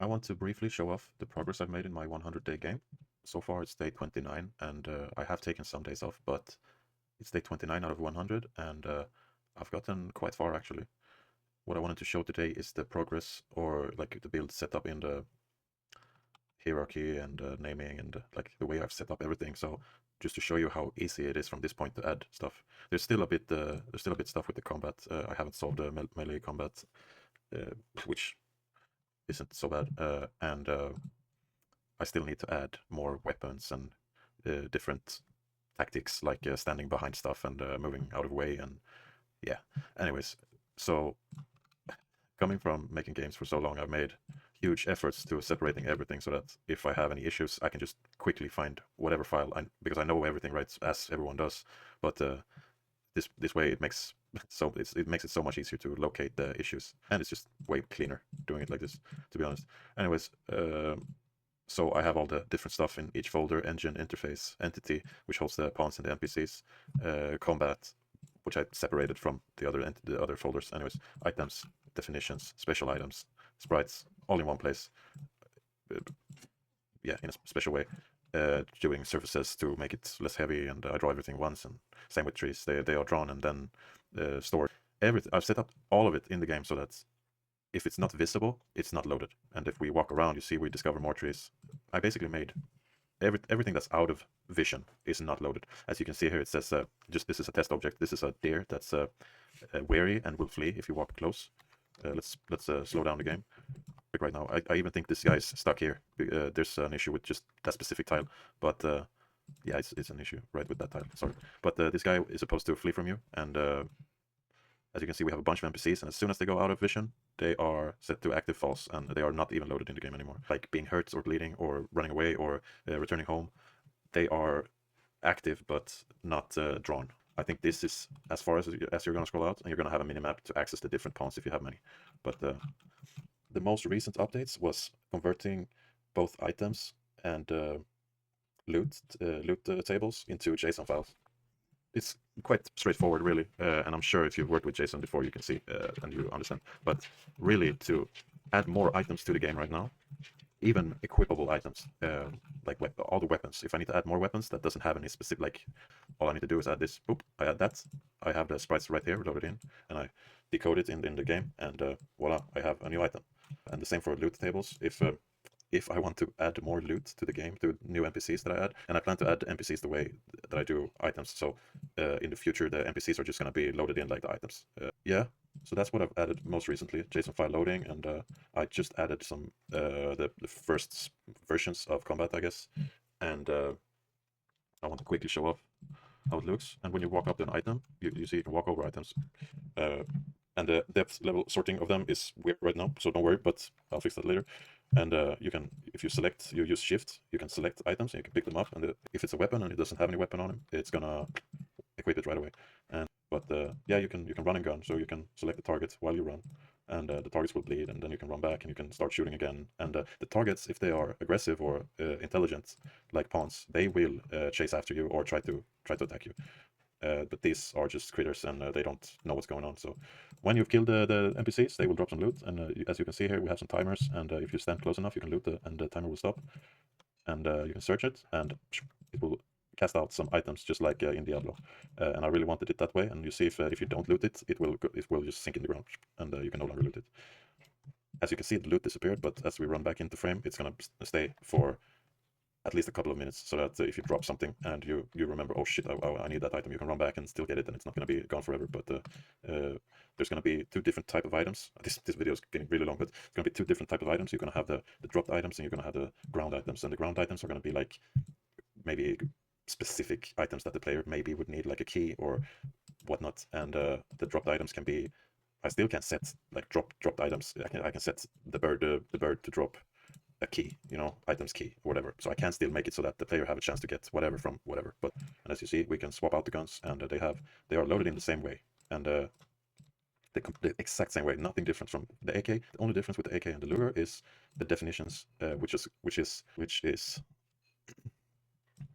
I want to briefly show off the progress I've made in my 100-day game. So far it's day 29, and I have taken some days off, but it's day 29 out of 100, and I've gotten quite far actually. What I wanted to show today is the progress, or like the build setup in the hierarchy and naming and like the way I've set up everything. So just to show you how easy it is from this point to add stuff. There's still a bit stuff with the combat. I haven't solved the melee combat, which isn't so bad, and I still need to add more weapons and different tactics, like standing behind stuff and moving out of the way, and yeah. Anyways, so coming from making games for so long, I've made huge efforts to separating everything so that if I have any issues, I can just quickly find whatever file, because I know everything, right, as everyone does. But this way it makes it makes it so much easier to locate the issues, and it's just way cleaner doing it like this, to be honest. Anyways, so I have all the different stuff in each folder: engine, interface, entity, which holds the pawns and the NPCs, combat, which I separated from the other folders. Anyways, items, definitions, special items, sprites, all in one place. Uh, yeah, in a special way. Doing surfaces to make it less heavy, and I draw everything once, and same with trees. They are drawn and then stored. Everything I've set up all of it in the game so that if it's not visible, it's not loaded. And if we walk around, you see we discover more trees. I basically made everything that's out of vision is not loaded. As you can see here, it says just this is a test object. This is a deer that's wary and will flee if you walk close. Let's slow down the game right now. I even think this guy's stuck here. There's an issue with just that specific tile, but yeah, it's an issue right with that tile. Sorry, but this guy is supposed to flee from you, and as you can see, we have a bunch of NPCs, and as soon as they go out of vision, they are set to active false, and they are not even loaded in the game anymore. Like being hurt or bleeding or running away or returning home, they are active but not drawn. I think this is as far as you're going to scroll out, and you're going to have a minimap to access the different pawns if you have many. But the most recent updates was converting both items and loot tables into JSON files. It's quite straightforward, really, and I'm sure if you've worked with JSON before, you can see and you understand. But really, to add more items to the game right now, even equipable items, like all the weapons. If I need to add more weapons that doesn't have any specific, like, all I need to do is add this. Boop, I add that. I have the sprites right here loaded in, and I decode it in the game, and voila, I have a new item. And the same for loot tables. If I want to add more loot to the game, to new NPCs that I add, and I plan to add NPCs the way that I do items. So in the future, the NPCs are just going to be loaded in like the items. Yeah, so that's what I've added most recently: JSON file loading, and I just added some the first versions of combat, I guess, and I want to quickly show off how it looks. And when you walk up to an item, you see you can walk over items. And the depth level sorting of them is weird right now, so don't worry, but I'll fix that later. And you can, if you use shift, you can select items and you can pick them up. And if it's a weapon and it doesn't have any weapon on it, it's gonna equip it right away. And but yeah, you can run and gun, so you can select the target while you run, and the targets will bleed, and then you can run back and you can start shooting again. And the targets, if they are aggressive or intelligent, like pawns, they will chase after you or try to attack you. But these are just critters, and they don't know what's going on. So when you've killed the NPCs, they will drop some loot. And as you can see here, we have some timers, and if you stand close enough, you can loot and the timer will stop. And you can search it, and it will cast out some items, just like in Diablo. And I really wanted it that way. And you see, if you don't loot it, it will just sink in the ground, and you can no longer loot it. As you can see, the loot disappeared, but as we run back into frame, it's gonna stay for at least a couple of minutes, so that if you drop something and you remember, oh shit, I need that item, you can run back and still get it, and it's not going to be gone forever. But there's going to be two different type of items. This video is getting really long, but it's going to be two different type of items. You're going to have the dropped items, and you're going to have the ground items. And the ground items are going to be like maybe specific items that the player maybe would need, like a key or whatnot. And the dropped items can be, I still can set like dropped items. I can set the bird to drop a key, items key, or whatever. So I can still make it so that the player have a chance to get whatever from whatever. But, and as you see, we can swap out the guns, and they are loaded in the same way, and the exact same way. Nothing different from the AK. The only difference with the AK and the Luger is the definitions, which is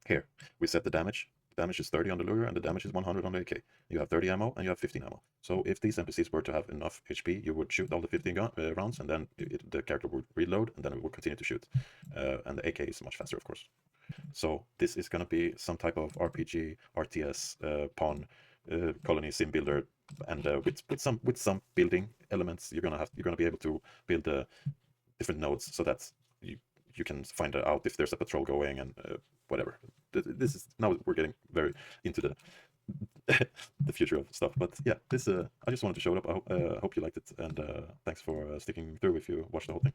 here. We set the damage damage is 30 on the lure and the damage is 100 on the AK. You have 30 ammo and you have 15 ammo. So if these NPCs were to have enough HP, you would shoot all the 15 rounds, and then the character would reload, and then it would continue to shoot. And the AK is much faster, of course. So this is going to be some type of RPG, RTS, pawn, colony sim builder, and with some building elements. You're gonna be able to build different nodes so that you can find out if there's a patrol going and whatever. This is now we're getting very into the the future of stuff. But yeah, this I just wanted to show it up. I hope you liked it, and thanks for sticking through if you watched the whole thing.